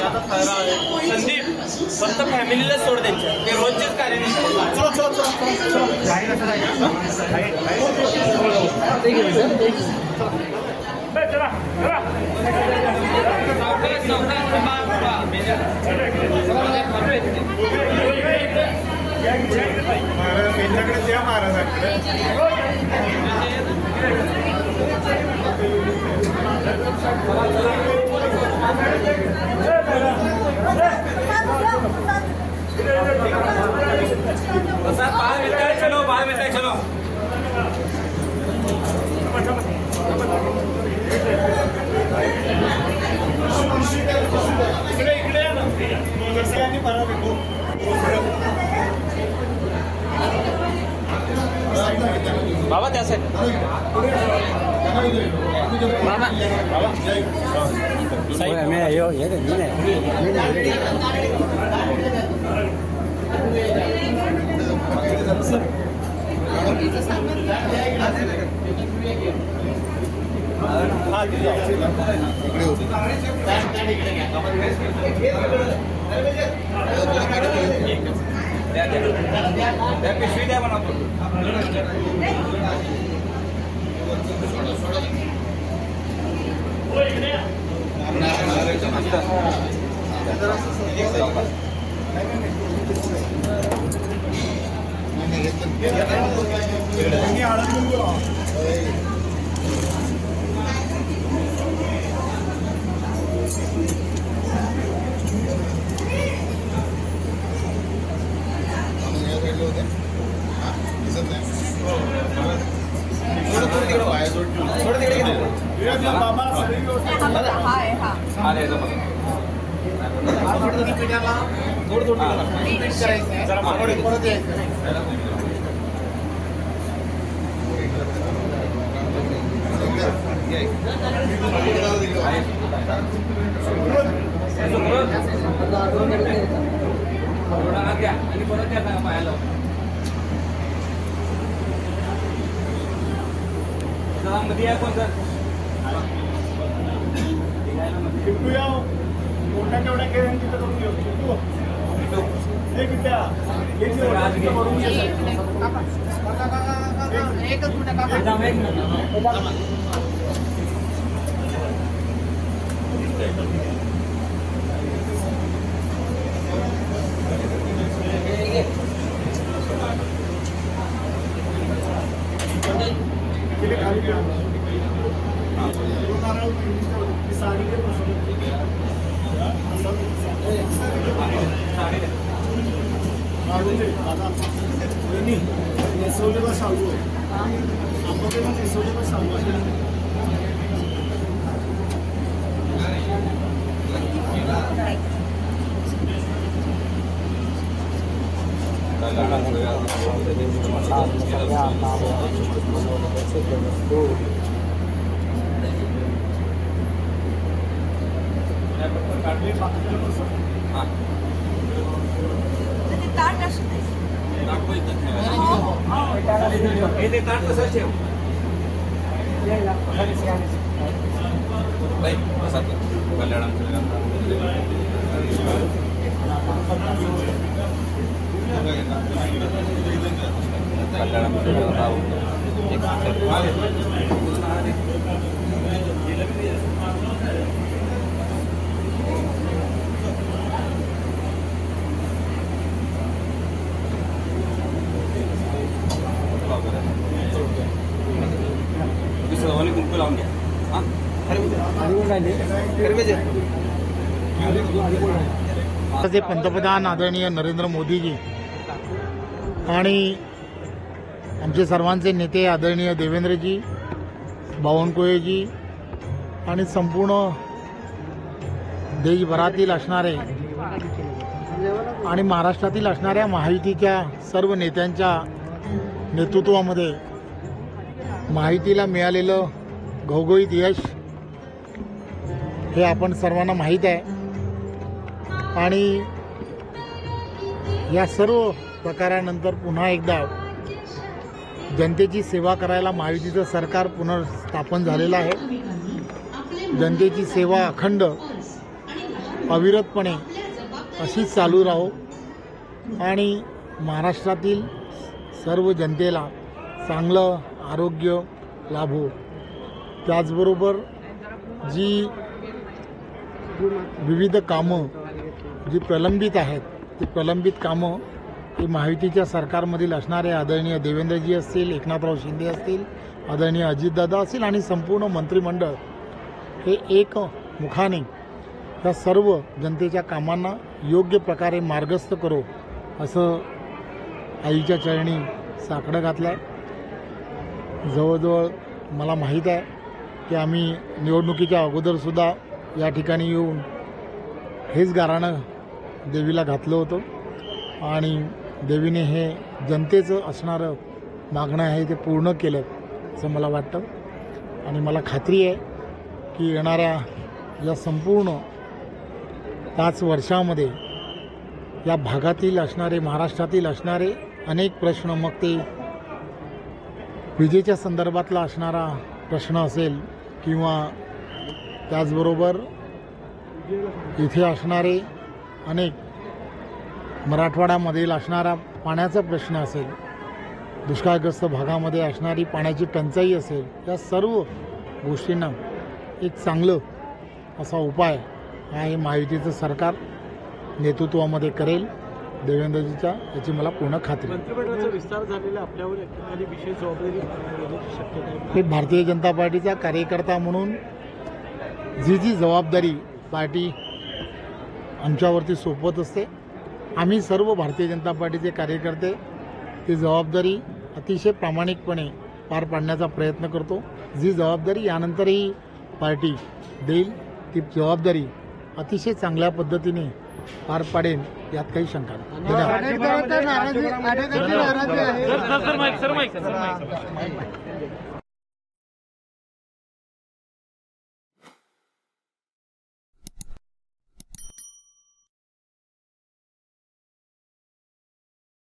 संदीप फक्त फॅमिलीला सोड त्यांच्या ते रोजचेच कार्यानिष्ठ बाहर मिलता है चलो बाबा त्या साईड पिशवी द्या म्हणा पंतप्रधान आदरणीय नरेंद्र मोदीजी आणि आमचे सर्वांचे नेते आदरणीय देवेंद्रजी बावनकुळेजी आणि संपूर्ण देशभरातील असणारे आणि महाराष्ट्रातील असणाऱ्या महायुतीच्या सर्व नेत्यांच्या नेतृत्वामध्ये महायुतीला मिळालेलं घवघवीत यश हे आपण सर्वांना माहीत आहे आणि या सर्व प्रकारानंतर पुन्हा एकदा जनतेची सेवा करायला महायुतीचं सरकार पुनर्स्थापन झालेलं आहे। जनतेची सेवा अखंड अविरतपणे अशीच चालू राहो आणि महाराष्ट्रातील सर्व जनतेला चांगलं आरोग्य लाभो। त्याचबरोबर जी विविध कामं जी प्रलंबित आहेत ती प्रलंबित कामं ही महायुतीच्या सरकारमधील असणारे आदरणीय देवेंद्रजी असतील, एकनाथराव शिंदे असतील, आदरणीय अजितदादा असतील आणि संपूर्ण मंत्रिमंडळ हे एक मुखाने या सर्व जनतेच्या कामांना योग्य प्रकारे मार्गस्थ करो असं आईच्या चरणी साकडं घातलं आहे। जवळजवळ मला माहीत आहे की आम्ही निवडणुकीच्या अगोदरसुद्धा या ठिकाणी येऊन हेच गाऱ्हाणं देवीला घातलं होतं आणि देवीने हे जनतेचं असणारं मागणं आहे ते पूर्ण केलं असं मला वाटतं आणि मला खात्री आहे की येणाऱ्या या संपूर्ण 5 वर्षामध्ये या भागातील असणारे, महाराष्ट्रातील असणारे अनेक प्रश्न, मग ते विजेच्या संदर्भातला असणारा प्रश्न असेल किंवा त्याचबरोबर इथे असणारे अनेक मराठवाड्यामधील असणारा पाण्याचा प्रश्न असेल, दुष्काळग्रस्त भागामध्ये असणारी पाण्याची टंचाई असेल, या सर्व गोष्टींना एक चांगलं असा उपाय हा हे महायुतीचं सरकार नेतृत्वामध्ये करेल देवेंद्रजीच्या, याची मला पूर्ण खात्री आहे। मंत्रिमंडळाचा विस्तार झालेला आपल्यावर एखादी विशेष जबाबदारी येण्याची शक्यता आहे? हे भारतीय जनता पार्टीचा कार्यकर्ता म्हणून जी जबाबदारी पार्टी आमच्यावरती सोपवत असते, आम्ही सर्व भारतीय जनता पार्टीचे कार्यकर्ते ती जबाबदारी अतिशय प्रामाणिकपणे पार पाडण्याचा प्रयत्न करतो। जी जबाबदारी यानंतरही पार्टी देईल ती जबाबदारी अतिशय चांगल्या पद्धतीने पार पाडेन यात काही शंका नाही। धन्यवाद।